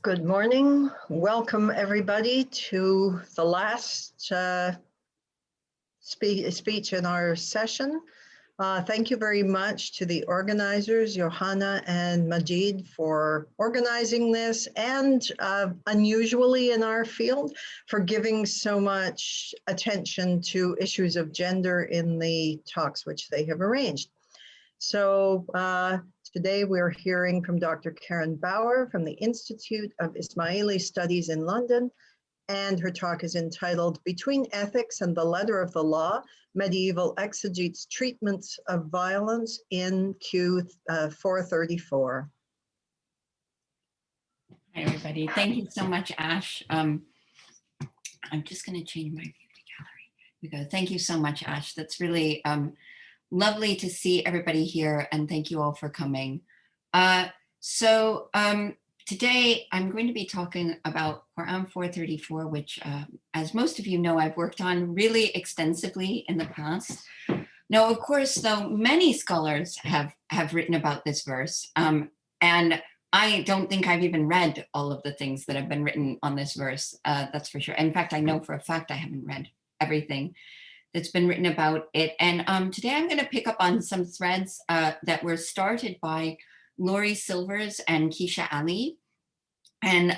Good morning. Welcome everybody to the last speech in our session. Thank you very much to the organizers, Johanna and Majid, for organizing this, and unusually in our field, for giving so much attention to issues of gender in the talks which they have arranged. So today we're hearing from Dr. Karen Bauer from the Institute of Ismaili Studies in London, and her talk is entitled Between Ethics and the Letter of the Law, Medieval Exegetes' Treatments of Violence in Q 434. Hi, everybody. Thank you so much, Ash. I'm just going to change my view to gallery. Here we go. Thank you so much, Ash. That's really lovely to see everybody here, and thank you all for coming. Today I'm going to be talking about Qur'an 434, which, as most of you know, I've worked on really extensively in the past. Now, of course, though, many scholars have written about this verse, and I don't think I've even read all of the things that have been written on this verse, that's for sure. In fact, I know for a fact I haven't read everything that's been written about it. And today I'm going to pick up on some threads that were started by Laurie Silvers and Keisha Ali, and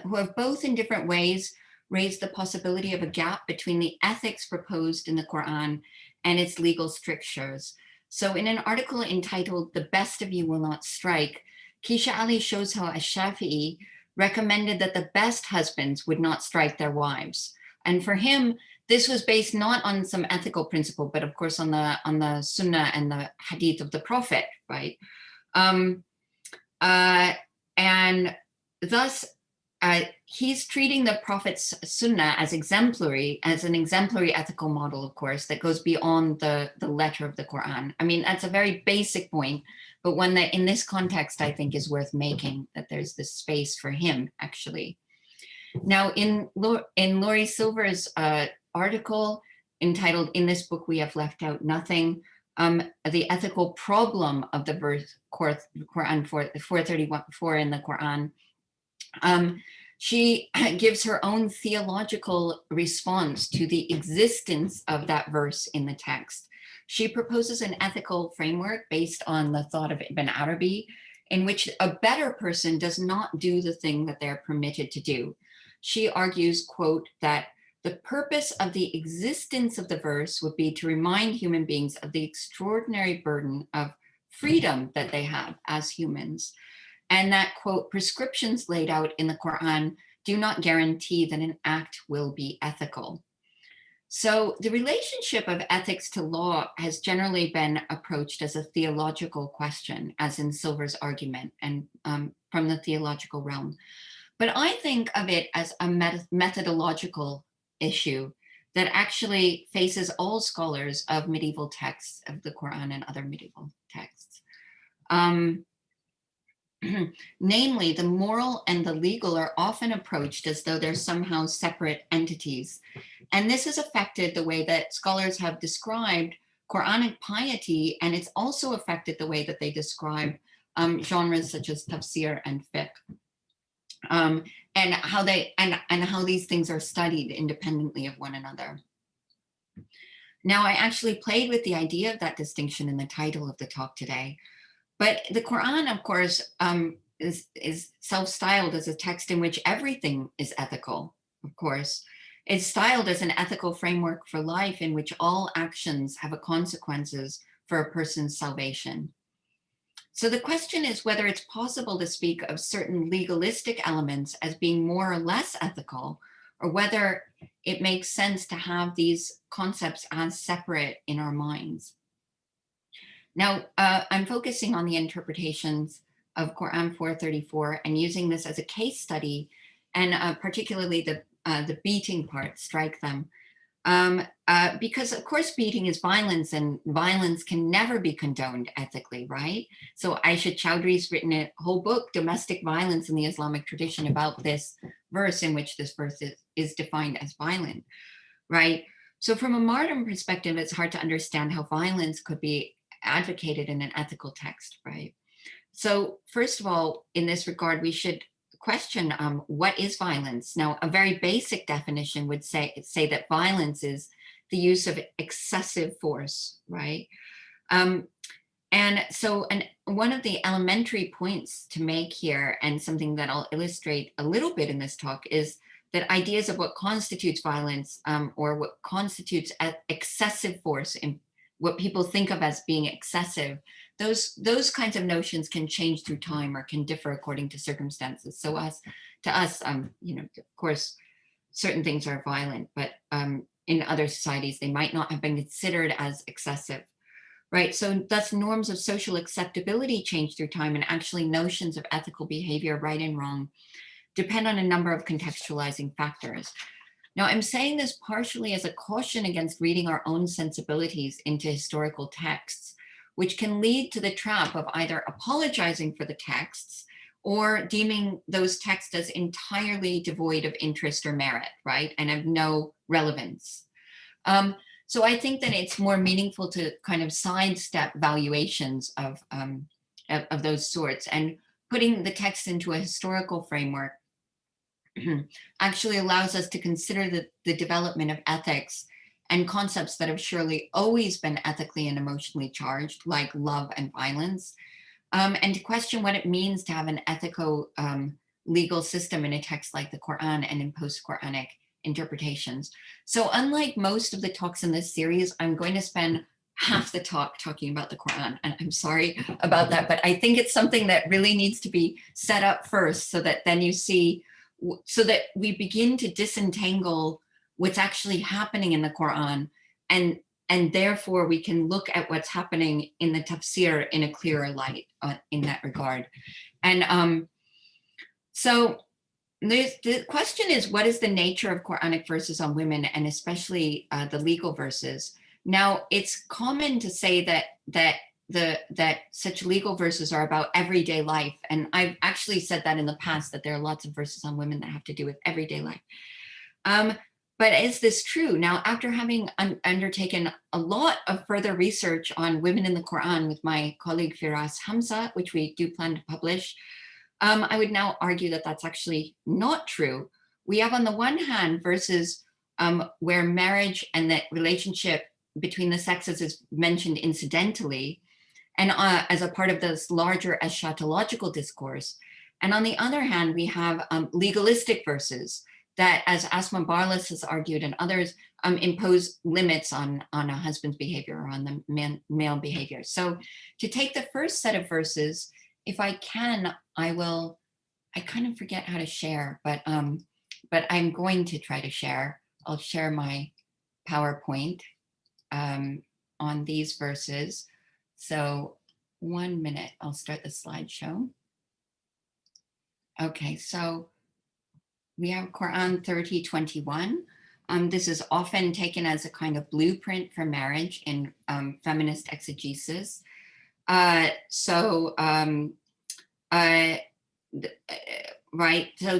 who have both in different ways raised the possibility of a gap between the ethics proposed in the Qur'an and its legal strictures. So in an article entitled "The Best of You Will Not Strike," Keisha Ali shows how Ash-Shafi'i recommended that the best husbands would not strike their wives. And for him, this was based not on some ethical principle, but of course on the Sunnah and the Hadith of the Prophet, right? And thus, he's treating the Prophet's Sunnah as exemplary, as an exemplary ethical model, of course, that goes beyond the letter of the Qur'an. I mean, that's a very basic point, but one that in this context, I think is worth making, that there's this space for him, actually. Now, in Laurie Silver's article entitled "In This Book We Have Left Out Nothing, the ethical problem of the verse Qur'an 434 in the Qur'an," she gives her own theological response to the existence of that verse in the text. She proposes an ethical framework based on the thought of Ibn Arabi, in which a better person does not do the thing that they're permitted to do. She argues, quote, that the purpose of the existence of the verse would be to remind human beings of the extraordinary burden of freedom that they have as humans, and that, quote, prescriptions laid out in the Qur'an do not guarantee that an act will be ethical. So the relationship of ethics to law has generally been approached as a theological question, as in Silver's argument, and from the theological realm. But I think of it as a methodological issue that actually faces all scholars of medieval texts, of the Qur'an and other medieval texts. Namely, the moral and the legal are often approached as though they're somehow separate entities. And this has affected the way that scholars have described Quranic piety, and it's also affected the way that they describe genres such as tafsir and fiqh. And how these things are studied independently of one another. Now, I actually played with the idea of that distinction in the title of the talk today, but the Qur'an, of course, is self-styled as a text in which everything is ethical, of course. It's styled as an ethical framework for life in which all actions have consequences for a person's salvation. So the question is whether it's possible to speak of certain legalistic elements as being more or less ethical, or whether it makes sense to have these concepts as separate in our minds. Now, I'm focusing on the interpretations of Qur'an 434 and using this as a case study, and particularly the beating part, strike them. Because of course beating is violence, and violence can never be condoned ethically, right? So Aisha Chowdhury's written a whole book, Domestic Violence in the Islamic Tradition, about this verse, in which this verse is defined as violent, right? So from a modern perspective, it's hard to understand how violence could be advocated in an ethical text, right? So first of all, in this regard, we should question, what is violence? Now, a very basic definition would say that violence is the use of excessive force, right? And so one of the elementary points to make here, and something that I'll illustrate a little bit in this talk, is that ideas of what constitutes violence, or what constitutes excessive force, in what people think of as being excessive, those kinds of notions can change through time or can differ according to circumstances. So to us, of course, certain things are violent, but in other societies, they might not have been considered as excessive. Right, so thus norms of social acceptability change through time, and actually notions of ethical behavior, right and wrong, depend on a number of contextualizing factors. Now, I'm saying this partially as a caution against reading our own sensibilities into historical texts, which can lead to the trap of either apologizing for the texts or deeming those texts as entirely devoid of interest or merit, right, and of no relevance. So I think that it's more meaningful to kind of sidestep valuations of those sorts, and putting the text into a historical framework actually allows us to consider the development of ethics and concepts that have surely always been ethically and emotionally charged, like love and violence, and to question what it means to have an ethical legal system in a text like the Qur'an and in post-Quranic interpretations. So unlike most of the talks in this series, I'm going to spend half the talk talking about the Qur'an, and I'm sorry about that, but I think it's something that really needs to be set up first, so that then you see, so that we begin to disentangle what's actually happening in the Qur'an, and therefore we can look at what's happening in the tafsir in a clearer light in that regard. And so the question is, what is the nature of Quranic verses on women, and especially the legal verses? Now, it's common to say that such legal verses are about everyday life, and I've actually said that in the past, that there are lots of verses on women that have to do with everyday life. But is this true? Now, after having undertaken a lot of further research on women in the Qur'an with my colleague Firas Hamza, which we do plan to publish, I would now argue that that's actually not true. We have, on the one hand, verses where marriage and the relationship between the sexes is mentioned incidentally, and as a part of this larger eschatological discourse. And on the other hand, we have legalistic verses that, as Asma Barlas has argued and others, impose limits on a husband's behavior or on the male behavior. So to take the first set of verses, if I can, I kind of forget how to share, but I'm going to try to share. I'll share my PowerPoint on these verses. So 1 minute, I'll start the slideshow. Okay, so we have Quran 30:21. This is often taken as a kind of blueprint for marriage in feminist exegesis. Right, so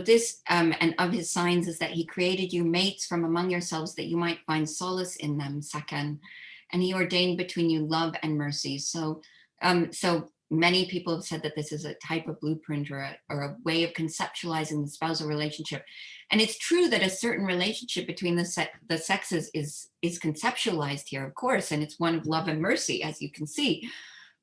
this, and of his signs is that he created you mates from among yourselves, that you might find solace in them, sakan, and he ordained between you love and mercy. So many people have said that this is a type of blueprint or a way of conceptualizing the spousal relationship. And it's true that a certain relationship between the sexes is conceptualized here, of course, and it's one of love and mercy, as you can see.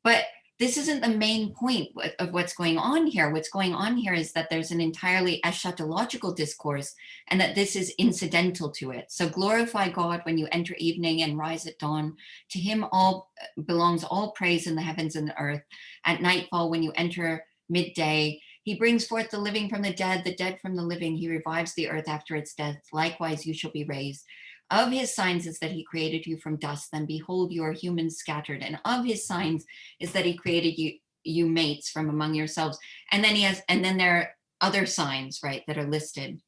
But this isn't the main point of what's going on here. What's going on here is that there's an entirely eschatological discourse, and that this is incidental to it. So glorify God when you enter evening and rise at dawn. To him all belongs all praise in the heavens and the earth. At nightfall, when you enter midday, he brings forth the living from the dead from the living. He revives the earth after its death. Likewise, you shall be raised. Of his signs is that he created you from dust, then behold, you are humans scattered. And of his signs is that he created you mates from among yourselves. And then there are other signs, right, that are listed,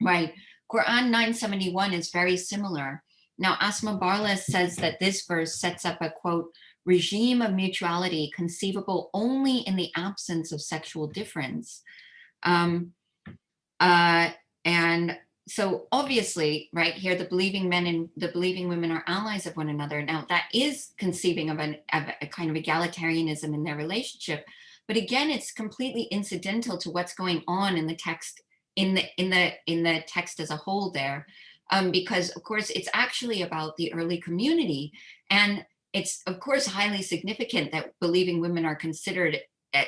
right? Quran 971 is very similar. Now, Asma Barlas says that this verse sets up a, quote, regime of mutuality conceivable only in the absence of sexual difference. And so obviously, right here, the believing men and the believing women are allies of one another. Now, that is conceiving of a kind of egalitarianism in their relationship. But again, it's completely incidental to what's going on in the text, in the text as a whole there, because of course it's actually about the early community, and it's of course highly significant that believing women are considered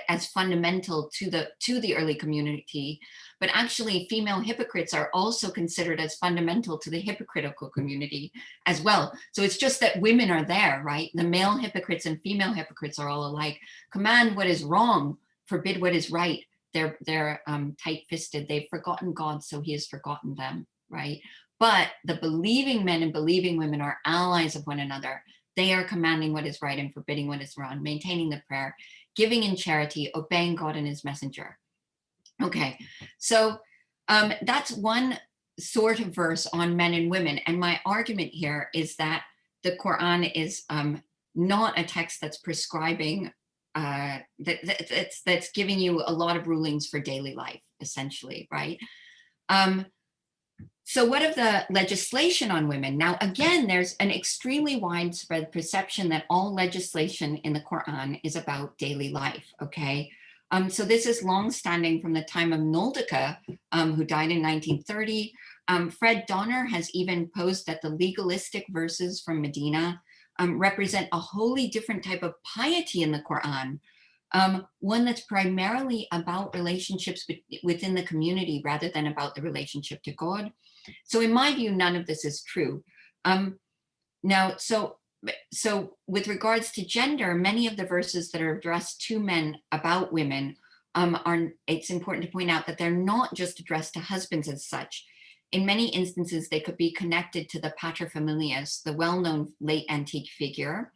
as fundamental to the early community, but actually female hypocrites are also considered as fundamental to the hypocritical community as well. So it's just that women are there, right? The male hypocrites and female hypocrites are all alike. Command what is wrong, forbid what is right. They're tight-fisted. They've forgotten God, so he has forgotten them, right? But the believing men and believing women are allies of one another. They are commanding what is right and forbidding what is wrong, maintaining the prayer, giving in charity, obeying God and his messenger. Okay, so that's one sort of verse on men and women. And my argument here is that the Quran is not a text that's prescribing, that's giving you a lot of rulings for daily life, essentially, right? So what of the legislation on women? Now, again, there's an extremely widespread perception that all legislation in the Quran is about daily life, okay? So this is long-standing from the time of Noldeke, who died in 1930. Fred Donner has even posed that the legalistic verses from Medina represent a wholly different type of piety in the Quran, one that's primarily about relationships within the community rather than about the relationship to God. So in my view, none of this is true. Now, so with regards to gender, many of the verses that are addressed to men about women it's important to point out that they're not just addressed to husbands as such. In many instances, they could be connected to the paterfamilias, the well-known late antique figure,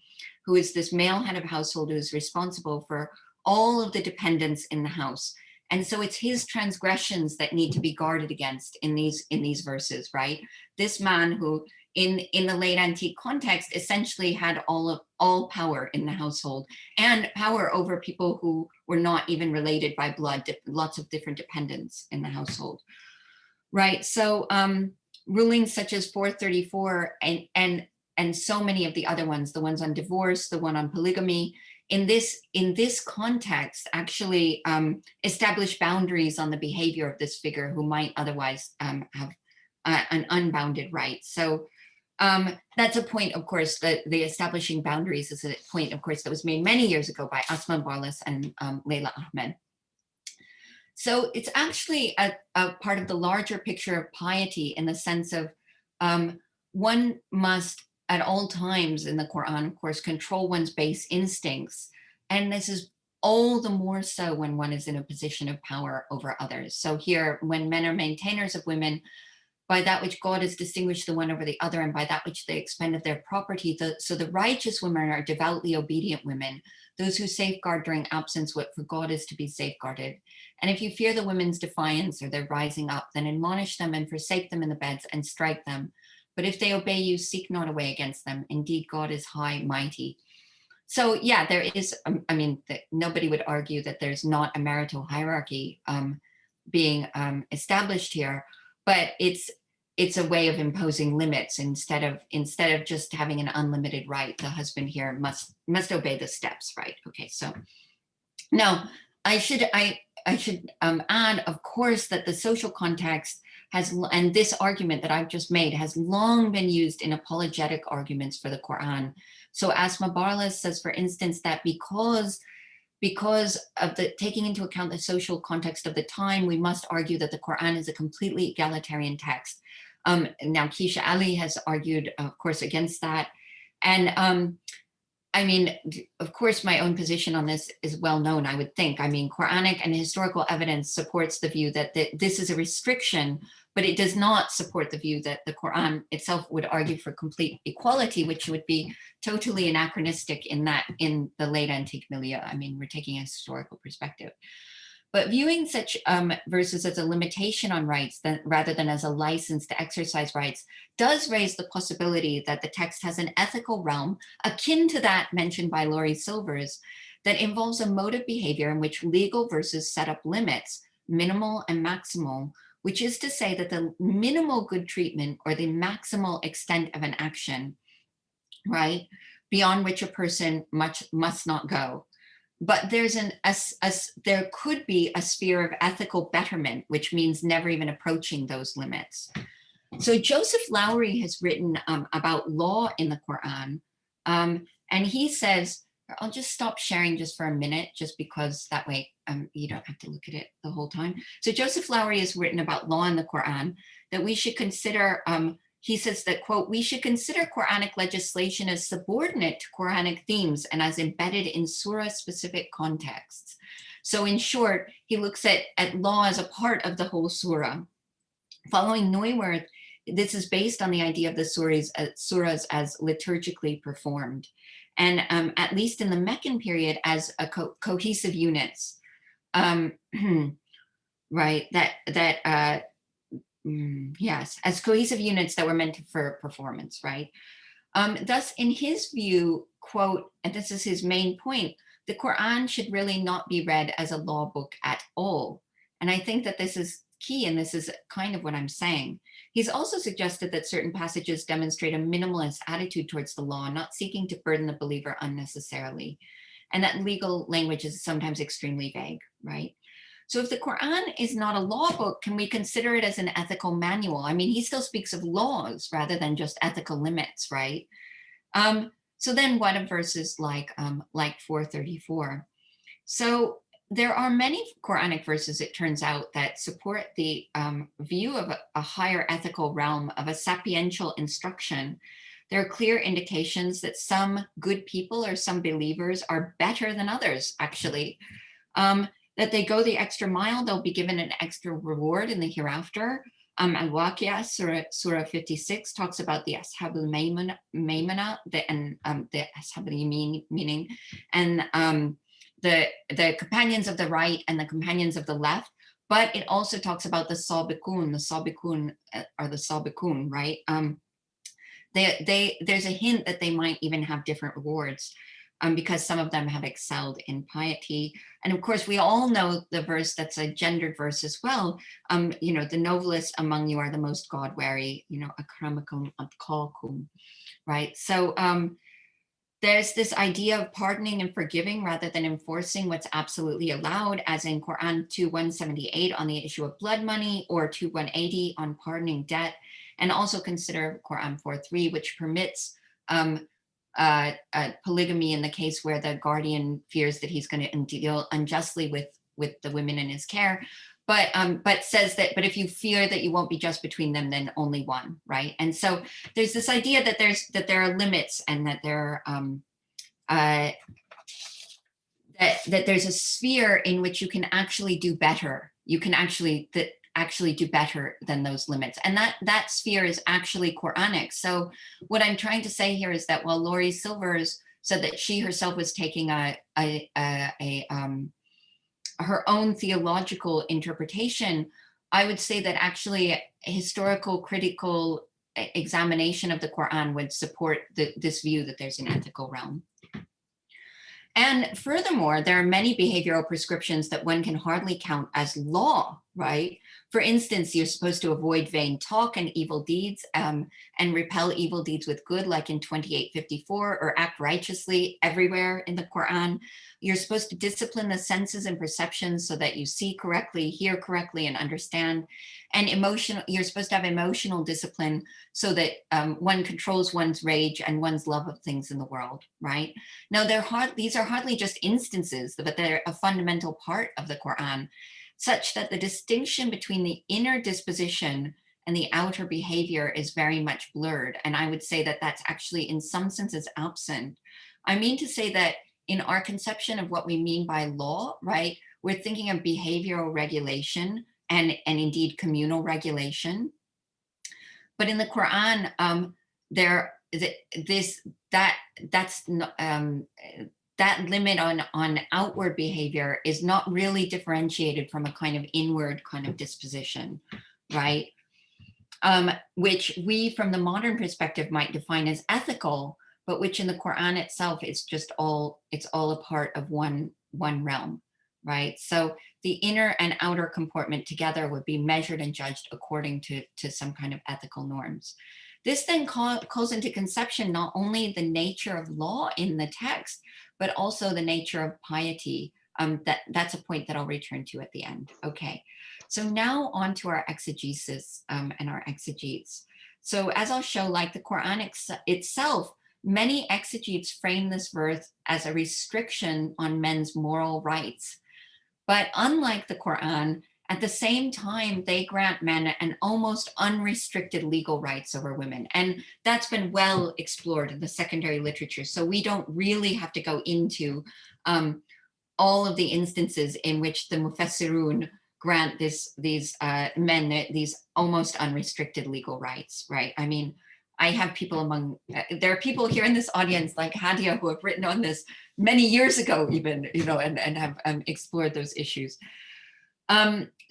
who is this male head of household who is responsible for all of the dependents in the house. And so it's his transgressions that need to be guarded against in these verses, right? This man who in the late antique context essentially had all power in the household and power over people who were not even related by blood, lots of different dependents in the household, right? So rulings such as 434 and so many of the other ones, the ones on divorce, the one on polygamy, in this context actually establish boundaries on the behavior of this figure who might otherwise have an unbounded right. So that's a point, of course, that the establishing boundaries is a point, of course, that was made many years ago by Asma Barlas and Leila Ahmed. So it's actually a part of the larger picture of piety in the sense of one must at all times in the Quran, of course, control one's base instincts. And this is all the more so when one is in a position of power over others. So here, when men are maintainers of women, by that which God has distinguished the one over the other, and by that which they expend of their property. So the righteous women are devoutly obedient women, those who safeguard during absence what for God is to be safeguarded. And if you fear the women's defiance or their rising up, then admonish them and forsake them in the beds and strike them. But if they obey you, seek not away against them. Indeed, God is high, mighty. So yeah, there is, nobody would argue that there's not a marital hierarchy being established here, but it's a way of imposing limits instead of just having an unlimited right. The husband here must obey the steps, right? Okay, so now I should add, of course, that the social context has, and this argument that I've just made has long been used in apologetic arguments for the Quran. So Asma Barlas says, for instance, that because of the taking into account the social context of the time, we must argue that the Quran is a completely egalitarian text. Now, Keisha Ali has argued, of course, against that. And of course, my own position on this is well known, I would think. Quranic and historical evidence supports the view that this is a restriction, but it does not support the view that the Quran itself would argue for complete equality, which would be totally anachronistic in the late antique milieu. We're taking a historical perspective. But viewing such verses as a limitation on rights rather than as a license to exercise rights does raise the possibility that the text has an ethical realm akin to that mentioned by Laurie Silvers that involves a mode of behavior in which legal verses set up limits, minimal and maximal, which is to say that the minimal good treatment or the maximal extent of an action, right, beyond which a person must not go, but there could be a sphere of ethical betterment, which means never even approaching those limits. So Joseph Lowry has written about law in the Quran, and he says, I'll just stop sharing just for a minute, just because that way you don't have to look at it the whole time. So Joseph Lowry has written about law in the Quran, that we should consider, he says that, quote, we should consider Quranic legislation as subordinate to Quranic themes and as embedded in surah-specific contexts. So in short, he looks at law as a part of the whole surah. Following Neuwirth, this is based on the idea of the surahs as liturgically performed, and at least in the Meccan period as a cohesive units, right? Yes, as cohesive units that were meant for performance, right? Thus, in his view, quote, and this is his main point, the Quran should really not be read as a law book at all. And I think that this is key, and this is kind of what I'm saying. He's also suggested that certain passages demonstrate a minimalist attitude towards the law, not seeking to burden the believer unnecessarily, and that legal language is sometimes extremely vague, right? So if the Quran is not a law book, can we consider it as an ethical manual? I mean, he still speaks of laws rather than just ethical limits, right? So then what of verses like 434? So there are many Quranic verses, it turns out, that support the view of a higher ethical realm of a sapiential instruction. There are clear indications that some good people or some believers are better than others, actually. That they go the extra mile, they'll be given an extra reward in the hereafter. Al-Waqiyah, Surah 56, talks about the Ashabul Maymana, the Ashabul Yamin, meaning, and the companions of the right and the companions of the left. But it also talks about the Sabiqun are the Sabiqun, right? There's a hint that they might even have different rewards. Because some of them have excelled in piety. And of course, we all know the verse that's a gendered verse as well. The noblest among you are the most God-wary, akramakum atqakum, right? So there's this idea of pardoning and forgiving rather than enforcing what's absolutely allowed, as in Quran 2:178 on the issue of blood money, or 2:180 on pardoning debt, and also consider Quran 4:3, which permits polygamy in the case where the guardian fears that he's going to deal unjustly with the women in his care, but says that, but if you fear that you won't be just between them, then only one, right? And so there's this idea that there are limits, and that there are that there's a sphere in which you can actually do better. You can actually do better than those limits, and that sphere is actually Quranic. So what I'm trying to say here is that while Laurie Silvers said that she herself was taking her own theological interpretation, I would say that actually a historical critical examination of the Quran would support this view that there's an ethical realm. And furthermore, there are many behavioral prescriptions that one can hardly count as law, right? For instance, you're supposed to avoid vain talk and evil deeds, and repel evil deeds with good, like in 28:54, or act righteously everywhere in the Quran. You're supposed to discipline the senses and perceptions so that you see correctly, hear correctly, and understand. And you're supposed to have emotional discipline so that one controls one's rage and one's love of things in the world, right? Now, these are hardly just instances, but they're a fundamental part of the Quran, such that the distinction between the inner disposition and the outer behavior is very much blurred. And I would say that that's actually in some senses absent. I mean to say that in our conception of what we mean by law, right, we're thinking of behavioral regulation and indeed communal regulation. But in the Quran, that limit on outward behavior is not really differentiated from a kind of inward kind of disposition, right? Which we, from the modern perspective, might define as ethical, but which in the Quran itself is just it's all a part of one realm, right? So the inner and outer comportment together would be measured and judged according to some kind of ethical norms. This then calls into conception not only the nature of law in the text, but also the nature of piety. That's a point that I'll return to at the end. Okay, so now on to our exegesis and our exegetes. So as I'll show, like the Qur'an itself, many exegetes frame this verse as a restriction on men's moral rights. But unlike the Qur'an, at the same time, they grant men an almost unrestricted legal rights over women. And that's been well explored in the secondary literature. So we don't really have to go into all of the instances in which the Mufassirun grant these men these almost unrestricted legal rights, right? I mean, I have people there are people here in this audience like Hadia who have written on this many years ago even, and have explored those issues.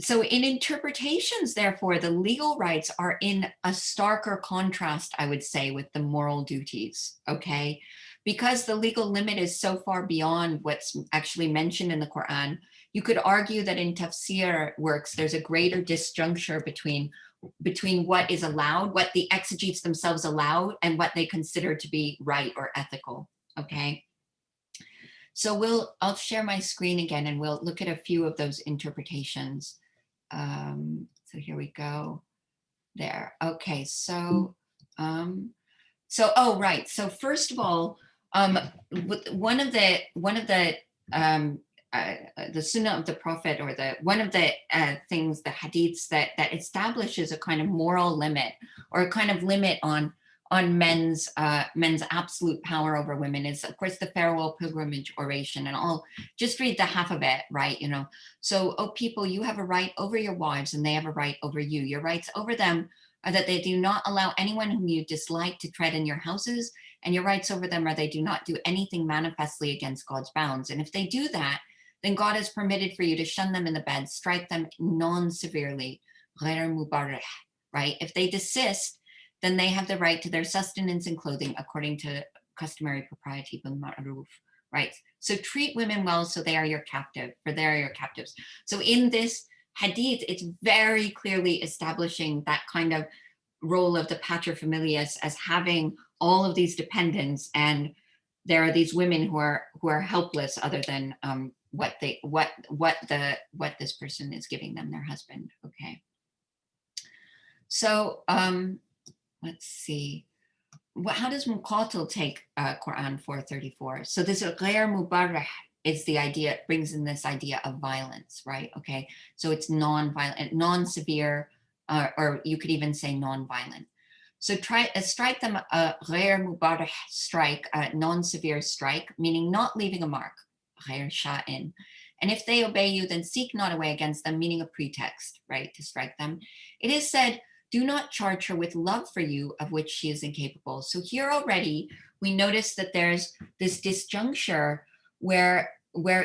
So in interpretations, therefore, the legal rights are in a starker contrast, I would say, with the moral duties, okay? Because the legal limit is so far beyond what's actually mentioned in the Qur'an, you could argue that in tafsir works, there's a greater disjuncture between what is allowed, what the exegetes themselves allow, and what they consider to be right or ethical, okay? So I'll share my screen again and we'll look at a few of those interpretations. So here we go. There. Okay. So, oh, right. So first of all, one of the Sunnah of the Prophet, or one of the things, the hadiths that establishes a kind of moral limit, or a kind of limit on men's absolute power over women, is of course the farewell pilgrimage oration, and I'll just read the half of it, right? So, oh people, you have a right over your wives and they have a right over you. Your rights over them are that they do not allow anyone whom you dislike to tread in your houses, and your rights over them are they do not do anything manifestly against God's bounds. And if they do that, then God has permitted for you to shun them in the bed, strike them non-severely, right? If they desist, then they have the right to their sustenance and clothing according to customary propriety, right? So treat women well, so they are your captive, for they are your captives. So in this hadith, it's very clearly establishing that kind of role of the paterfamilias as having all of these dependents, and there are these women who are helpless other than what this person is giving them, their husband. Okay. So let's see. How does Muqatil take Quran 434? So this ghair mubarrah is the idea, it brings in this idea of violence, right? Okay, so it's non-violent, non-severe, or you could even say non-violent. So strike them a ghair mubarrah strike, a non-severe strike, meaning not leaving a mark, ghair sha'in. And if they obey you, then seek not a way against them, meaning a pretext, right, to strike them. It is said, do not charge her with love for you, of which she is incapable. So here already, we notice that there's this disjuncture where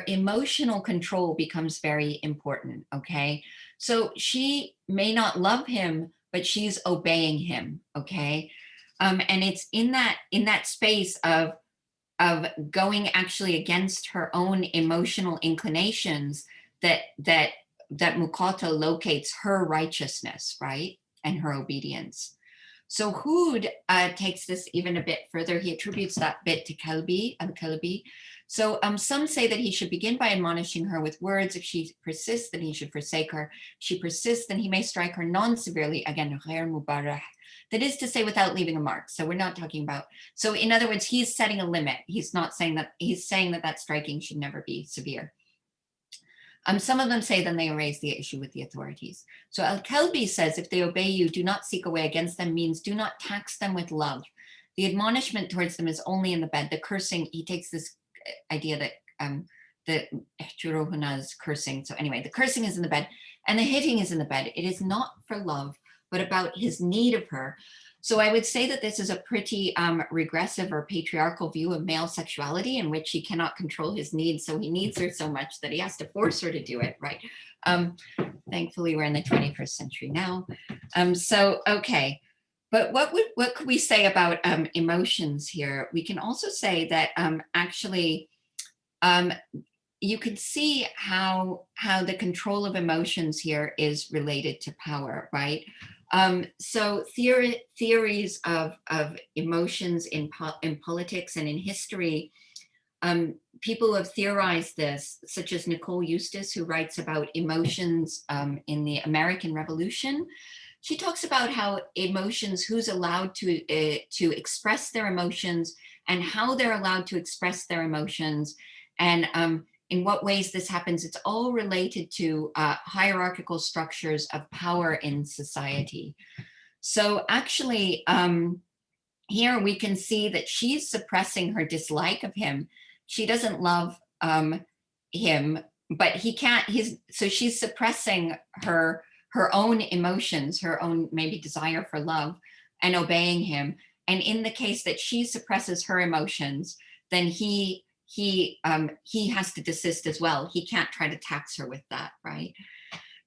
emotional control becomes very important, okay? So she may not love him, but she's obeying him, okay? And it's in that space of going actually against her own emotional inclinations that Muqatil locates her righteousness, right? And her obedience. So Hud takes this even a bit further. He attributes that bit to Al-Kalbi. So some say that he should begin by admonishing her with words. If she persists, then he should forsake her. If she persists, then he may strike her non-severely, again, ghair mubarrah. That is to say, without leaving a mark. So we're not talking about, so in other words, he's setting a limit. He's not saying that, he's saying that striking should never be severe. Some of them say then they raise the issue with the authorities. So Al-Kalbi says, if they obey you, do not seek a way against them, means do not tax them with love. The admonishment towards them is only in the bed. The cursing, he takes this idea that the ihtiruhuna is cursing. So anyway, the cursing is in the bed and the hitting is in the bed. It is not for love, but about his need of her. So I would say that this is a pretty regressive or patriarchal view of male sexuality, in which he cannot control his needs. So he needs her so much that he has to force her to do it, right? Thankfully, we're in the 21st century now. So, okay. But what could we say about emotions here? We can also say that actually, you can see how the control of emotions here is related to power, right? So theories of emotions in politics and in history people who have theorized this, such as Nicole Eustace, who writes about emotions in the American Revolution, she talks about how emotions, who's allowed to express their emotions and how they're allowed to express their emotions, and in what ways this happens. It's all related to hierarchical structures of power in society. So actually, here we can see that she's suppressing her dislike of him. She doesn't love him, but he can't, so she's suppressing her own emotions, her own maybe desire for love, and obeying him. And in the case that she suppresses her emotions, then he has to desist as well. He can't try to tax her with that, right?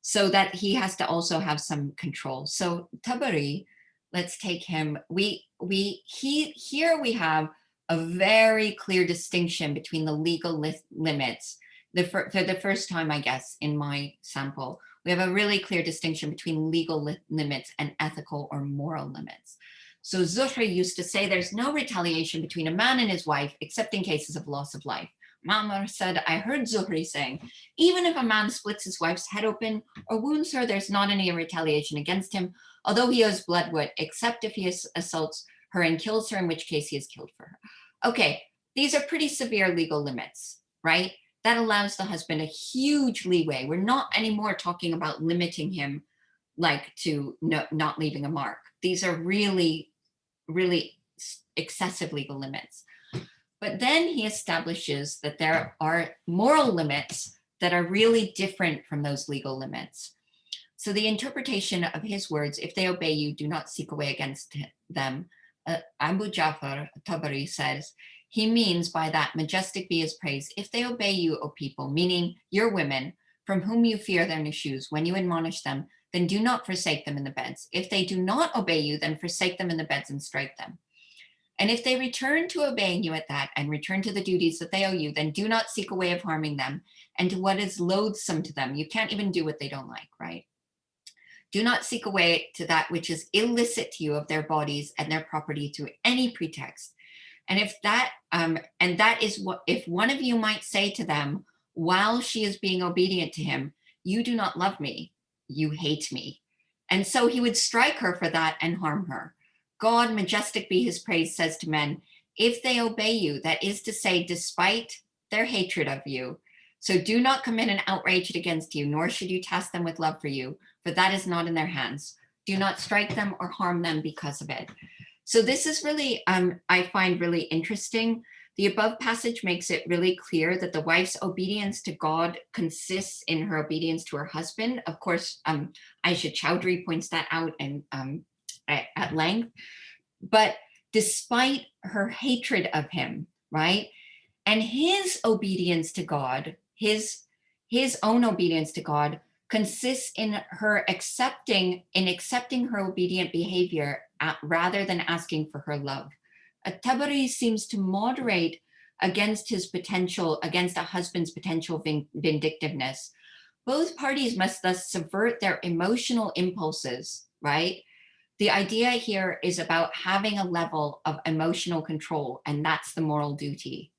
So that he has to also have some control. So Tabari, let's take him. Here we have a very clear distinction between the legal limits. For the first time, I guess, in my sample, we have a really clear distinction between legal limits and ethical or moral limits. So Zuhri used to say there's no retaliation between a man and his wife except in cases of loss of life. Ma'mar said, I heard Zuhri saying, even if a man splits his wife's head open or wounds her, there's not any retaliation against him, although he owes blood wood, except if he assaults her and kills her, in which case he is killed for her. Okay, these are pretty severe legal limits, right? That allows the husband a huge leeway. We're not anymore talking about limiting him like to not leaving a mark. These are really, really excessive legal limits. But then he establishes that there are moral limits that are really different from those legal limits. So the interpretation of his words, if they obey you, do not seek away against them. Abu Ja'far Tabari says, he means by that, majestic be his praise, if they obey you, O people, meaning your women, from whom you fear their nushuz, when you admonish them, then do not forsake them in the beds. If they do not obey you, then forsake them in the beds and strike them. And if they return to obeying you at that and return to the duties that they owe you, then do not seek a way of harming them and to what is loathsome to them. You can't even do what they don't like, right? Do not seek a way to that which is illicit to you of their bodies and their property through any pretext. And if that, and that is what, if one of you might say to them while she is being obedient to him, you do not love me, you hate me. And so he would strike her for that and harm her. God, majestic be his praise, says to men, if they obey you, that is to say, despite their hatred of you, so do not commit an outrage against you, nor should you task them with love for you, for that is not in their hands. Do not strike them or harm them because of it. So this is really, I find really interesting. The above passage makes it really clear that the wife's obedience to God consists in her obedience to her husband. Of course, Aisha Chowdhury points that out and at length, but despite her hatred of him, right? And his obedience to God, his own obedience to God consists in her accepting her obedient behavior rather than asking for her love. Tabari seems to moderate against a husband's potential vindictiveness. Both parties must thus subvert their emotional impulses, right? The idea here is about having a level of emotional control, and that's the moral duty.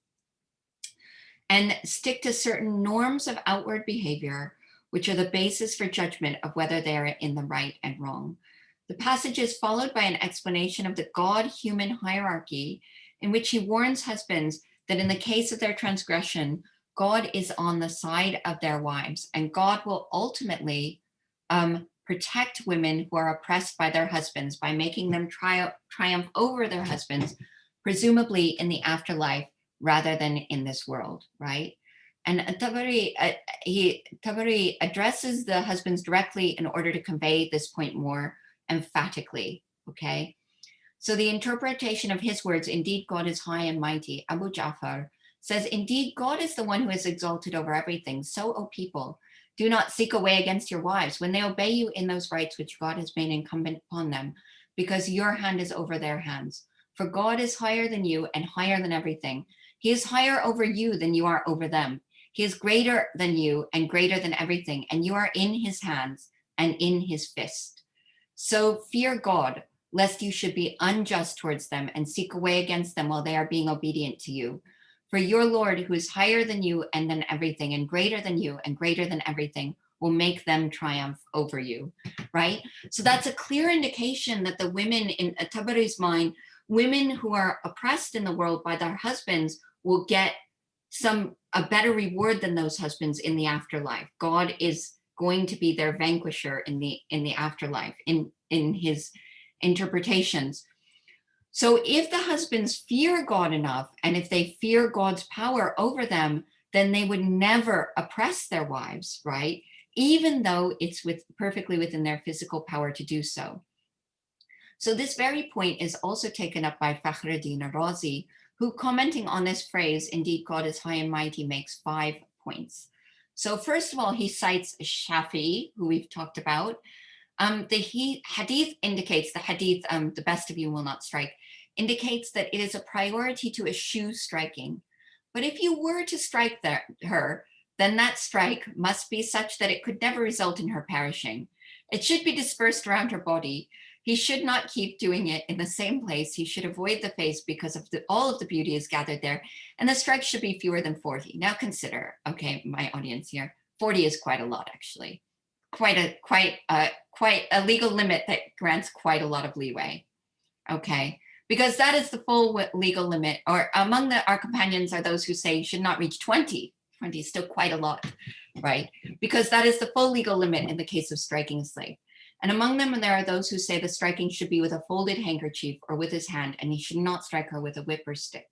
And stick to certain norms of outward behavior, which are the basis for judgment of whether they are in the right and wrong. The passage is followed by an explanation of the God-human hierarchy, in which he warns husbands that in the case of their transgression, God is on the side of their wives, and God will ultimately protect women who are oppressed by their husbands by making them triumph over their husbands, presumably in the afterlife rather than in this world, right? And Tabari addresses the husbands directly in order to convey this point more emphatically, okay? So the interpretation of his words, indeed God is high and mighty, Abu Ja'far says, indeed God is the one who is exalted over everything. So, O people, do not seek a way against your wives when they obey you in those rights which God has made incumbent upon them, because your hand is over their hands. For God is higher than you and higher than everything. He is higher over you than you are over them. He is greater than you and greater than everything, and you are in his hands and in his fist. So fear God, lest you should be unjust towards them and seek a way against them while they are being obedient to you. For your Lord, who is higher than you and than everything, and greater than you and greater than everything, will make them triumph over you, right? So that's a clear indication that the women in Tabari's mind, women who are oppressed in the world by their husbands, will get a better reward than those husbands in the afterlife. God is going to be their vanquisher in the afterlife, in his interpretations. So if the husbands fear God enough, and if they fear God's power over them, then they would never oppress their wives, right? Even though it's perfectly within their physical power to do so. So this very point is also taken up by Fakhreddin Razi, who, commenting on this phrase, indeed God is high and mighty, makes 5 points. So first of all, he cites Shafi'i, who we've talked about. The hadith indicates, the best of you will not strike, indicates that it is a priority to eschew striking. But if you were to strike her, then that strike must be such that it could never result in her perishing. It should be dispersed around her body. He should not keep doing it in the same place. He should avoid the face because of all of the beauty is gathered there. And the strike should be fewer than 40. Now consider, okay, my audience here, 40 is quite a lot, actually. Quite a legal limit that grants quite a lot of leeway, okay? Because that is the full legal limit. Or among our companions are those who say you should not reach 20. 20 is still quite a lot, right? Because that is the full legal limit in the case of striking a slave. And among them, there are those who say the striking should be with a folded handkerchief or with his hand, and he should not strike her with a whip or stick.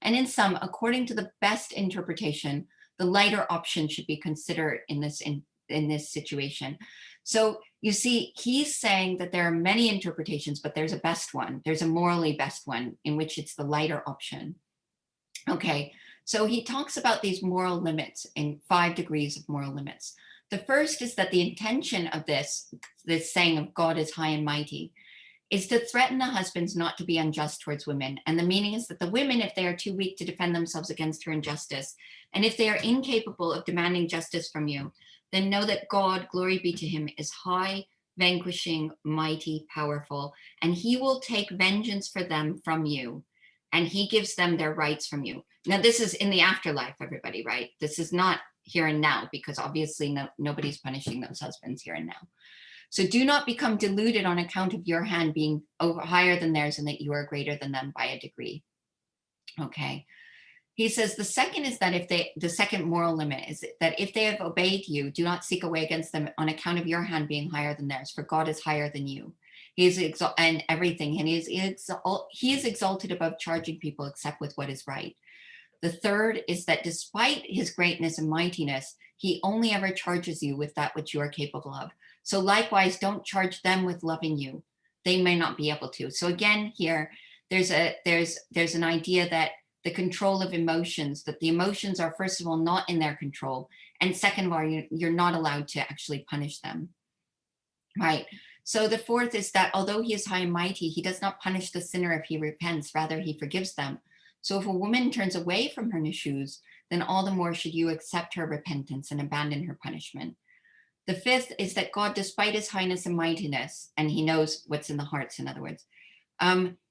And in some, according to the best interpretation, the lighter option should be considered in this situation. So you see, he's saying that there are many interpretations, but there's a best one. There's a morally best one in which it's the lighter option. Okay, so he talks about these moral limits in 5 degrees of moral limits. The first is that the intention of this saying of God is high and mighty is to threaten the husbands not to be unjust towards women. And the meaning is that the women, if they are too weak to defend themselves against her injustice, and if they are incapable of demanding justice from you, then know that God, glory be to him, is high, vanquishing, mighty, powerful, and he will take vengeance for them from you, and he gives them their rights from you. Now, this is in the afterlife, everybody, right? This is not here and now, because obviously nobody's punishing those husbands here and now. So do not become deluded on account of your hand being higher than theirs and that you are greater than them by a degree. Okay. He says the second is that the second moral limit is that if they have obeyed you, do not seek a way against them on account of your hand being higher than theirs, for God is higher than you. He is and everything, and he is exalted above charging people except with what is right. The third is that despite his greatness and mightiness, he only ever charges you with that which you are capable of. So likewise, don't charge them with loving you. They may not be able to. So again, here, there's an idea that the control of emotions, that the emotions are, first of all, not in their control. And second of all, you're not allowed to actually punish them, right? So the fourth is that although he is high and mighty, he does not punish the sinner if he repents, rather he forgives them. So if a woman turns away from her nushuz, then all the more should you accept her repentance and abandon her punishment. The fifth is that God, despite his highness and mightiness, and he knows what's in the hearts, in other words,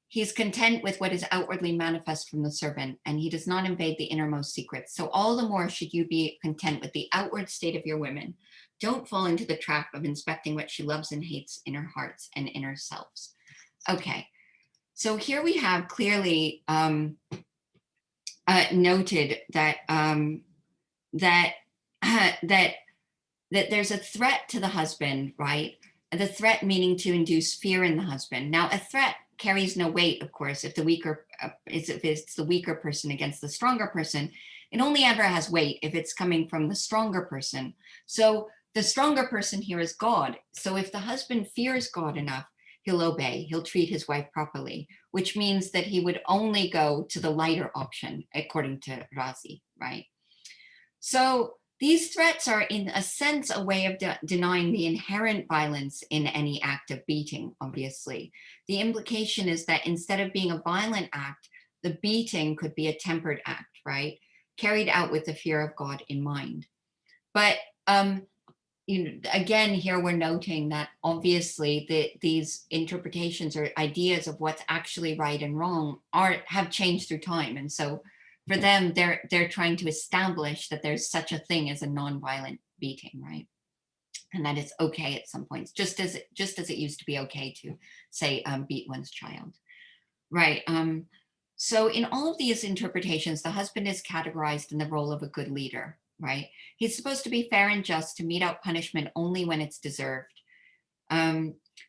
he's content with what is outwardly manifest from the servant, and he does not invade the innermost secrets. So all the more should you be content with the outward state of your women. Don't fall into the trap of inspecting what she loves and hates in her hearts and inner selves. Okay, so here we have clearly noted that that there's a threat to the husband, right? The threat meaning to induce fear in the husband. Now, a threat carries no weight, of course, if it's the weaker person against the stronger person. It only ever has weight if it's coming from the stronger person. So the stronger person here is God. So if the husband fears God enough, he'll obey, he'll treat his wife properly, which means that he would only go to the lighter option, according to Razi, right? So these threats are, in a sense, a way of denying the inherent violence in any act of beating, obviously. The implication is that instead of being a violent act, the beating could be a tempered act, right? Carried out with the fear of God in mind. But again, here we're noting that obviously these interpretations or ideas of what's actually right and wrong have changed through time. And so for them, they're trying to establish that there's such a thing as a nonviolent beating, right? And that it's okay at some points, just as it used to be okay to say beat one's child, right? So in all of these interpretations, the husband is categorized in the role of a good leader, right? He's supposed to be fair and just, to mete out punishment only when it's deserved.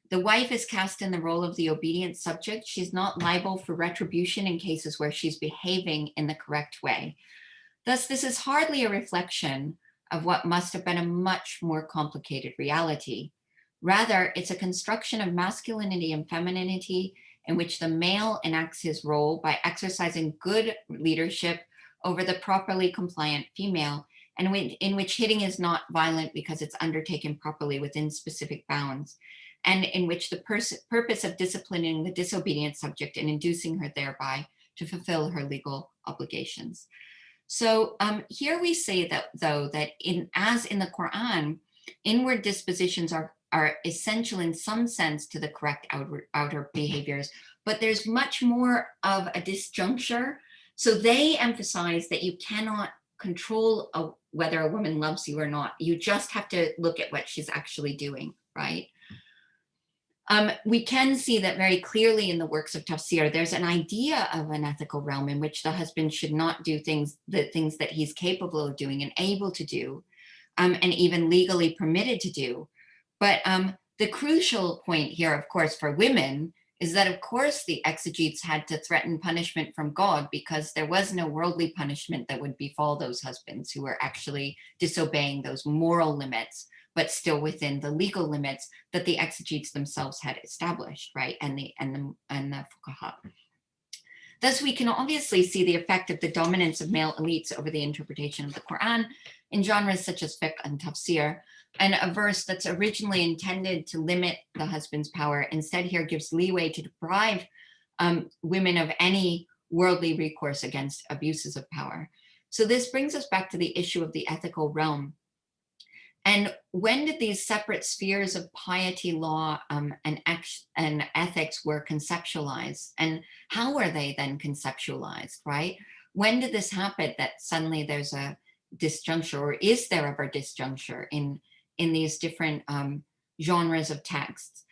The wife is cast in the role of the obedient subject. She's not liable for retribution in cases where she's behaving in the correct way. Thus, this is hardly a reflection of what must have been a much more complicated reality. Rather, it's a construction of masculinity and femininity in which the male enacts his role by exercising good leadership over the properly compliant female, and in which hitting is not violent because it's undertaken properly within specific bounds, and in which the purpose of disciplining the disobedient subject and inducing her thereby to fulfill her legal obligations. So here we say that, though, that as in the Qur'an, inward dispositions are essential in some sense to the correct outer behaviors, but there's much more of a disjuncture. So they emphasize that you cannot control whether a woman loves you or not. You just have to look at what she's actually doing, right? We can see that very clearly in the works of tafsir. There's an idea of an ethical realm in which the husband should not do things that he's capable of doing and able to do, and even legally permitted to do. But the crucial point here, of course, for women is that, of course, the exegetes had to threaten punishment from God because there was no worldly punishment that would befall those husbands who were actually disobeying those moral limits, but still within the legal limits that the exegetes themselves had established, right? And the fuqaha. Thus, we can obviously see the effect of the dominance of male elites over the interpretation of the Quran in genres such as fiqh and tafsir, and a verse that's originally intended to limit the husband's power instead here gives leeway to deprive women of any worldly recourse against abuses of power. So this brings us back to the issue of the ethical realm. And when did these separate spheres of piety, law, and ethics were conceptualized? And how were they then conceptualized, right? When did this happen that suddenly there's a disjuncture, or is there ever disjuncture in these different genres of texts?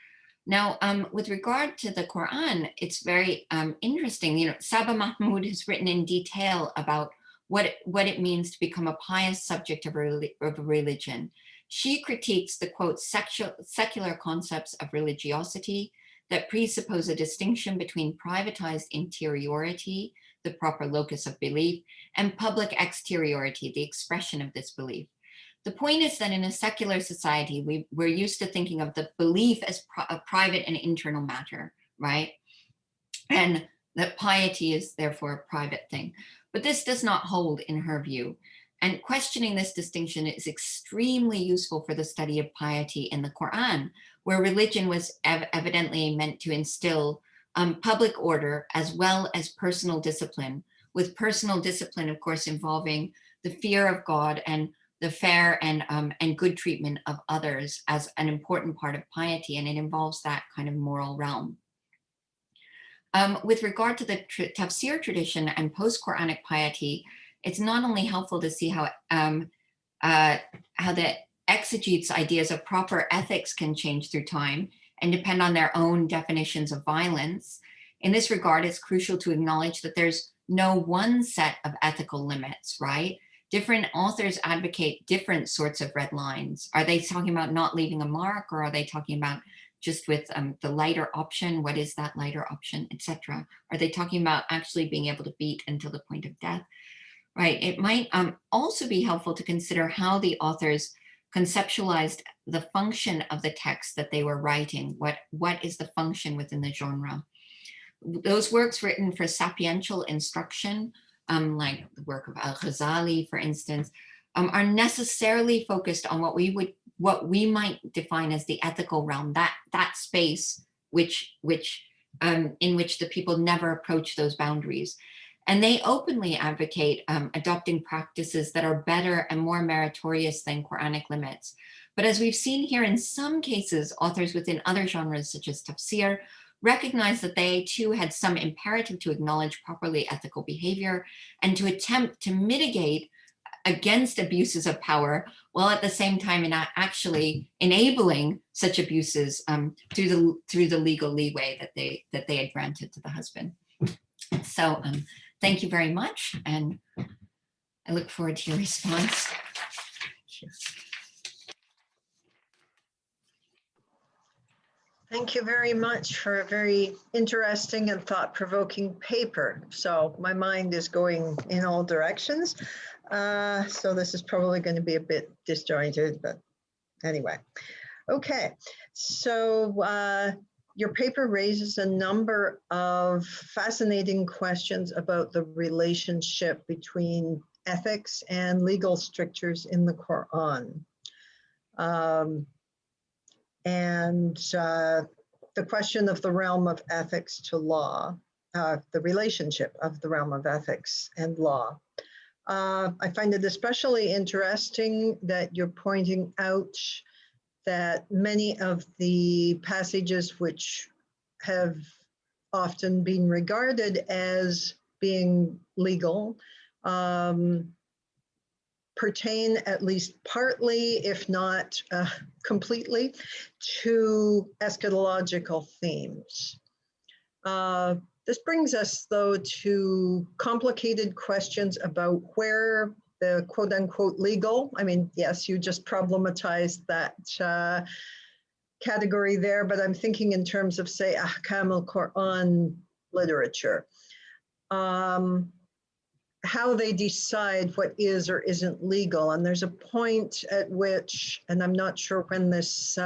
Now, with regard to the Quran, it's very interesting. You know, Saba Mahmood has written in detail about what it means to become a pious subject of a religion. She critiques the, quote, secular concepts of religiosity that presuppose a distinction between privatized interiority, the proper locus of belief, and public exteriority, the expression of this belief. The point is that in a secular society, we're used to thinking of the belief as a private and internal matter, right? And that piety is therefore a private thing. But this does not hold in her view. And questioning this distinction is extremely useful for the study of piety in the Quran, where religion was evidently meant to instill public order as well as personal discipline, with personal discipline, of course, involving the fear of God and the fair and good treatment of others as an important part of piety, and it involves that kind of moral realm. With regard to the tafsir tradition and post-Quranic piety, it's not only helpful to see how the exegetes' ideas of proper ethics can change through time and depend on their own definitions of violence. In this regard, it's crucial to acknowledge that there's no one set of ethical limits, right? Different authors advocate different sorts of red lines. Are they talking about not leaving a mark, or are they talking about just with the lighter option? What is that lighter option, etc.? Are they talking about actually being able to beat until the point of death? Right. It might also be helpful to consider how the authors conceptualized the function of the text that they were writing. What is the function within the genre? Those works written for sapiential instruction, like the work of Al-Ghazali, for instance, are necessarily focused on what we might define as the ethical realm, that space in which the people never approach those boundaries. And they openly advocate adopting practices that are better and more meritorious than Quranic limits. But as we've seen here, in some cases, authors within other genres, such as tafsir, recognized that they too had some imperative to acknowledge properly ethical behavior and to attempt to mitigate against abuses of power, while at the same time in actually enabling such abuses through the legal leeway that they had granted to the husband. So thank you very much, and I look forward to your response. Thank you very much for a very interesting and thought-provoking paper. So my mind is going in all directions. So this is probably going to be a bit disjointed, but anyway. Okay, so your paper raises a number of fascinating questions about the relationship between ethics and legal strictures in the Qur'an. And the question of the realm of ethics to law, the relationship of the realm of ethics and law. I find it especially interesting that you're pointing out that many of the passages which have often been regarded as being legal pertain at least partly, if not completely, to eschatological themes. This brings us, though, to complicated questions about where the quote-unquote legal, I mean, yes, you just problematized that category there, but I'm thinking in terms of, say, Ahkam al-Qur'an literature. How they decide what is or isn't legal. And there's a point at which, and I'm not sure when this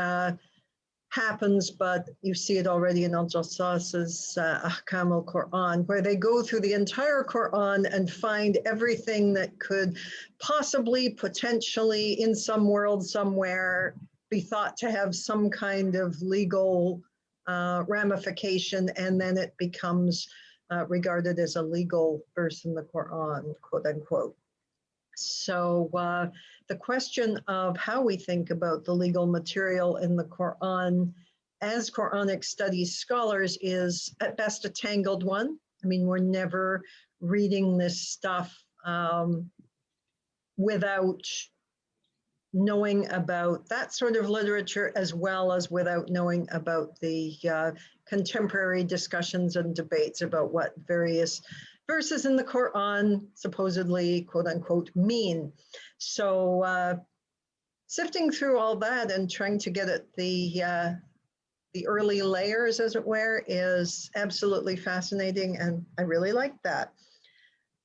happens, but you see it already in Al-Jassas's Ahkam al-Qur'an, where they go through the entire Qur'an and find everything that could possibly, potentially, in some world somewhere, be thought to have some kind of legal ramification, and then it becomes regarded as a legal verse in the Qur'an, quote unquote. So the question of how we think about the legal material in the Qur'an as Quranic studies scholars is at best a tangled one. I mean, we're never reading this stuff without knowing about that sort of literature, as well as without knowing about the contemporary discussions and debates about what various verses in the Qur'an supposedly, quote unquote, mean. So sifting through all that and trying to get at the early layers, as it were, is absolutely fascinating, and I really like that.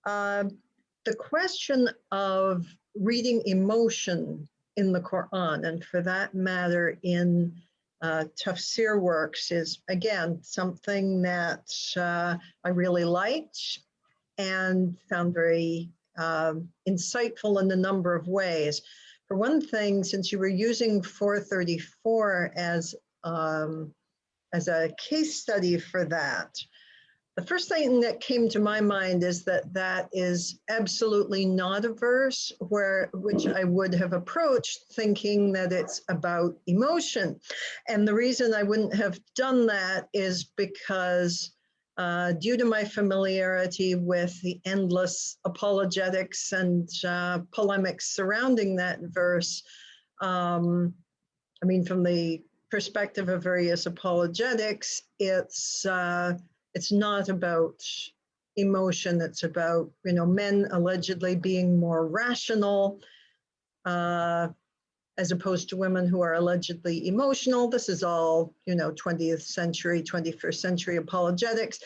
The question of reading emotion in the Qur'an, and for that matter in tafsir works, is again something that I really liked and found very insightful in a number of ways. For one thing, since you were using 434 as a case study for that, the first thing that came to my mind is that that is absolutely not a verse which I would have approached thinking that it's about emotion. And the reason I wouldn't have done that is because due to my familiarity with the endless apologetics and polemics surrounding that verse, I mean, from the perspective of various apologetics, it's not about emotion. It's about, you know, men allegedly being more rational as opposed to women who are allegedly emotional. This is all, you know, 20th century, 21st century apologetics,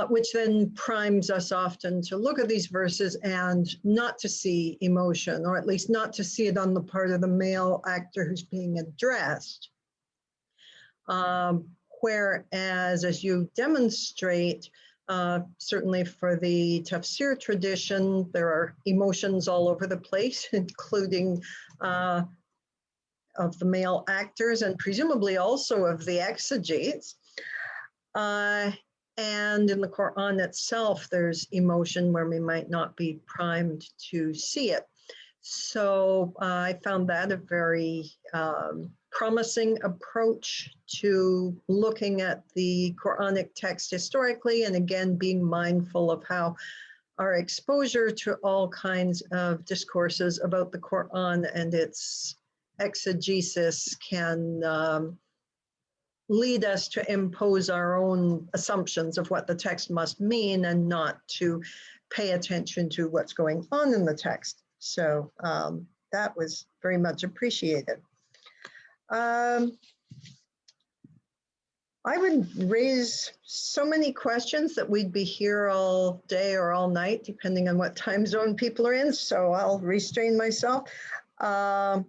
which then primes us often to look at these verses and not to see emotion, or at least not to see it on the part of the male actor who's being addressed. Whereas, as you demonstrate, certainly for the tafsir tradition, there are emotions all over the place, including of the male actors and presumably also of the exegetes. And in the Qur'an itself, there's emotion where we might not be primed to see it. So I found that a very promising approach to looking at the Quranic text historically, and again, being mindful of how our exposure to all kinds of discourses about the Qur'an and its exegesis can lead us to impose our own assumptions of what the text must mean and not to pay attention to what's going on in the text. So that was very much appreciated. I would raise so many questions that we'd be here all day or all night, depending on what time zone people are in, so I'll restrain myself. But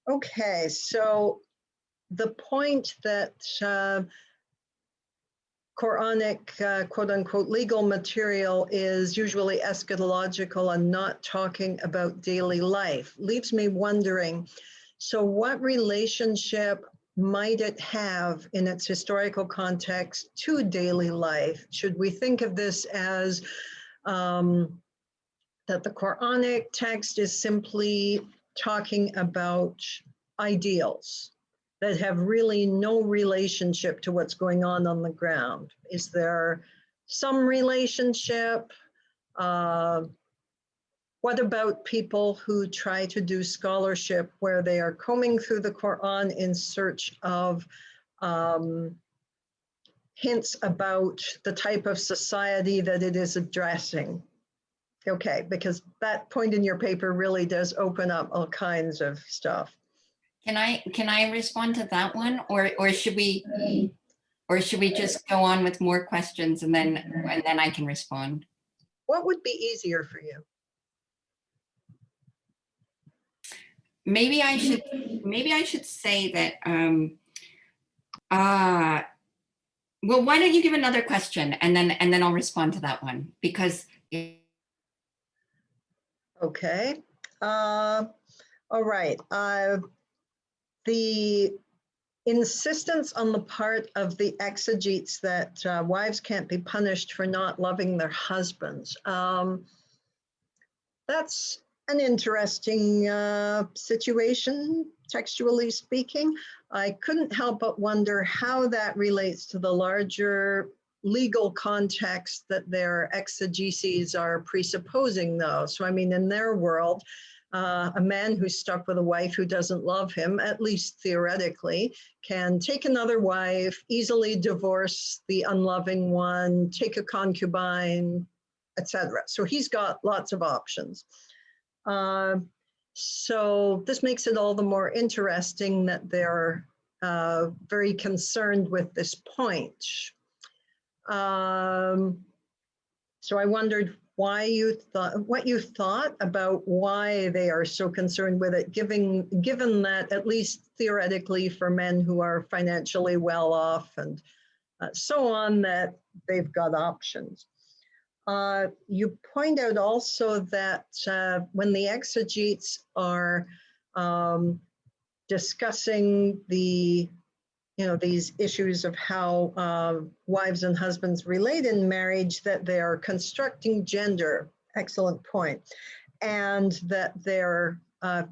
okay, so the point that Quranic, quote unquote, legal material is usually eschatological and not talking about daily life leaves me wondering, so what relationship might it have in its historical context to daily life? Should we think of this as that the Quranic text is simply talking about ideals that have really no relationship to what's going on the ground? Is there some relationship? What about people who try to do scholarship where they are combing through the Quran in search of hints about the type of society that it is addressing? Okay, because that point in your paper really does open up all kinds of stuff. Can I respond to that one, or should we just go on with more questions and then I can respond? What would be easier for you? Maybe I should say that. Well, why don't you give another question and then I'll respond to that one, because. Okay. All right. The insistence on the part of the exegetes that wives can't be punished for not loving their husbands. That's an interesting situation, textually speaking. I couldn't help but wonder how that relates to the larger legal context that their exegeses are presupposing, though. So, I mean, in their world, a man who's stuck with a wife who doesn't love him, at least theoretically, can take another wife, easily divorce the unloving one, take a concubine, etc. So he's got lots of options. So this makes it all the more interesting that they're very concerned with this point. So I wondered what you thought about why they are so concerned with it, given that, at least theoretically, for men who are financially well off and so on, that they've got options. You point out also that when the exegetes are discussing these issues of how wives and husbands relate in marriage, that they are constructing gender, excellent point, and that they're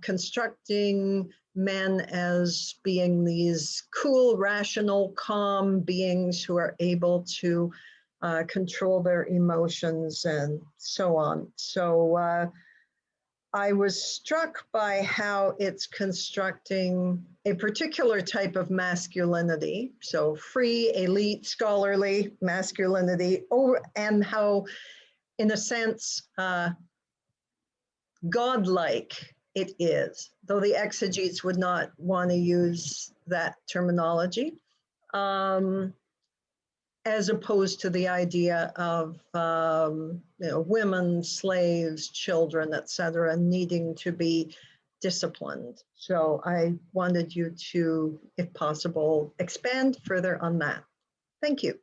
constructing men as being these cool, rational, calm beings who are able to control their emotions and so on. So I was struck by how it's constructing a particular type of masculinity, so free, elite, scholarly masculinity, and how, in a sense, godlike it is, though the exegetes would not want to use that terminology, as opposed to the idea of women, slaves, children, etc., needing to be disciplined. So I wanted you to, if possible, expand further on that. Thank you.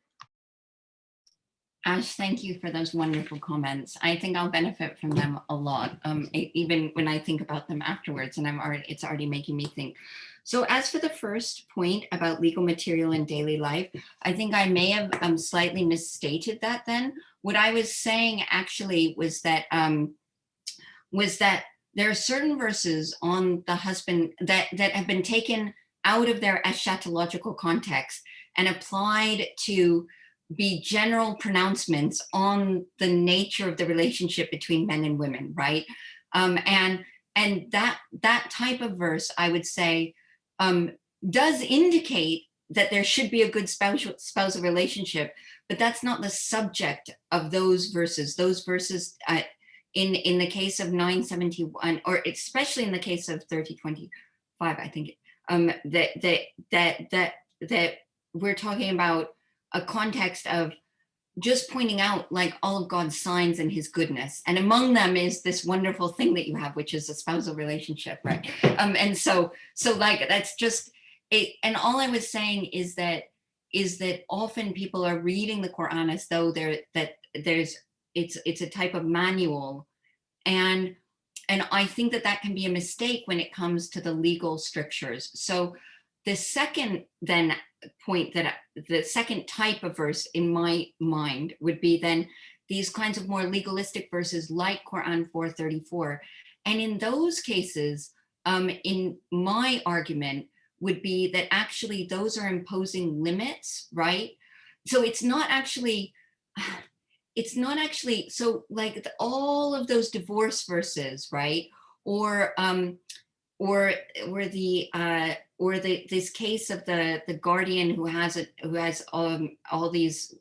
Ash, thank you for those wonderful comments. I think I'll benefit from them a lot, even when I think about them afterwards, and it's already making me think. So as for the first point about legal material in daily life, I think I may have slightly misstated that then. What I was saying actually was that there are certain verses on the husband that have been taken out of their eschatological context and applied to be general pronouncements on the nature of the relationship between men and women, right? And that type of verse, I would say, does indicate that there should be a good spousal relationship, but that's not the subject of those verses. Those verses, in the case of 971, or especially in the case of 3025, I think, that we're talking about a context of just pointing out like all of God's signs and his goodness. And among them is this wonderful thing that you have, which is a spousal relationship, right? And so like, that's just it. And all I was saying is that often people are reading the Quran as though it's a type of manual. And I think that can be a mistake when it comes to the legal strictures. So the second then point, that the second type of verse in my mind would be then these kinds of more legalistic verses like Quran 4:34. And in those cases, in my argument would be that actually those are imposing limits, right? So it's not actually, so like all of those divorce verses, right? Or this case of the guardian who has all these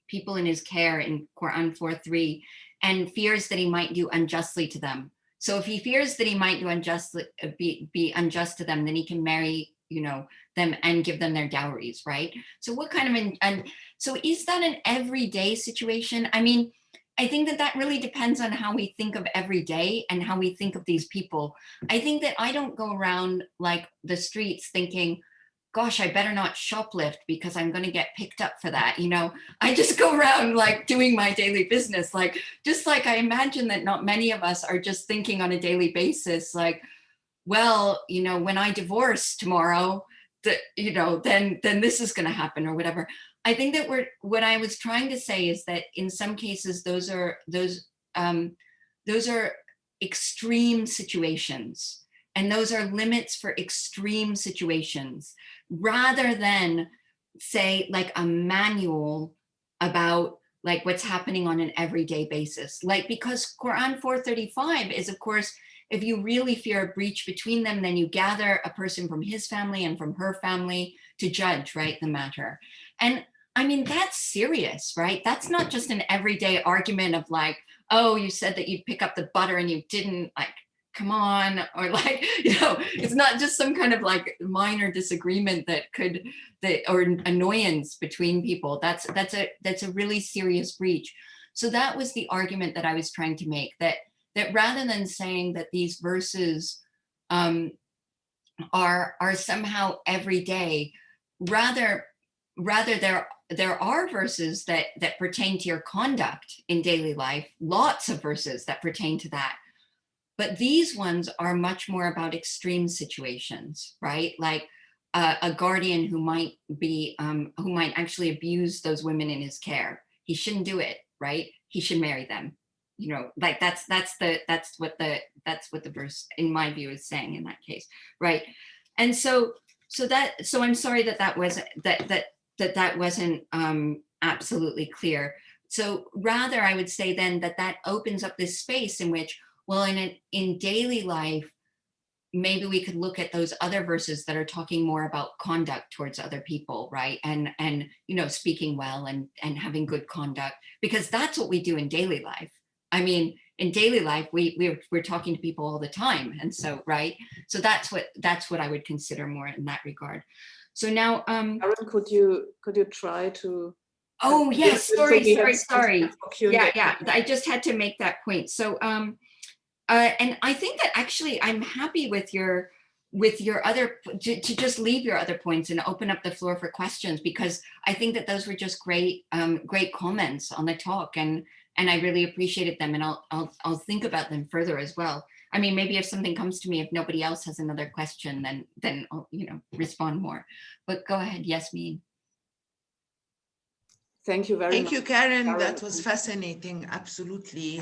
people in his care in Quran 4:3, and fears that he might do unjustly to them. So if he fears that he might do unjustly, be unjust to them, then he can marry, them and give them their dowries, right? So what kind of so is that an everyday situation? I mean, I think that really depends on how we think of every day and how we think of these people. I think that I don't go around like the streets thinking, gosh, I better not shoplift because I'm going to get picked up for that. I just go around like doing my daily business. Like, just like I imagine that not many of us are just thinking on a daily basis, like, well, when I divorce tomorrow, then this is going to happen or whatever. I think that what I was trying to say is that in some cases, those are extreme situations, and those are limits for extreme situations, rather than say like a manual about like what's happening on an everyday basis. Like, because Quran 4:35 is, of course, if you really fear a breach between them, then you gather a person from his family and from her family to judge, right, the matter. And I mean, that's serious, right? That's not just an everyday argument of like, oh, you said that you'd pick up the butter and you didn't, like, come on, or like, it's not just some kind of like minor disagreement or annoyance between people. That's a really serious breach. So that was the argument that I was trying to make, that rather than saying that these verses are somehow everyday, rather there are verses that pertain to your conduct in daily life, lots of verses that pertain to that. But these ones are much more about extreme situations, right? Like a guardian who might actually abuse those women in his care. He shouldn't do it, right? He should marry them. Like that's what the verse in my view is saying in that case, right? And so I'm sorry that wasn't absolutely clear. So rather, I would say then that opens up this space in which, well, in daily life, maybe we could look at those other verses that are talking more about conduct towards other people, right? And speaking well and having good conduct, because that's what we do in daily life. I mean, in daily life, we're talking to people all the time, and so, right. So that's what I would consider more in that regard. So now, Aaron, could you try to? Oh yes, sorry. Yeah. I just had to make that point. So, and I think that actually I'm happy with your other, to just leave your other points and open up the floor for questions, because I think that those were just great comments on the talk, and I really appreciated them, and I'll think about them further as well. I mean, maybe if something comes to me, if nobody else has another question, then I'll respond more. But go ahead, Yasmin. Thank you very much. Thank you, Karen. That was fascinating. Absolutely.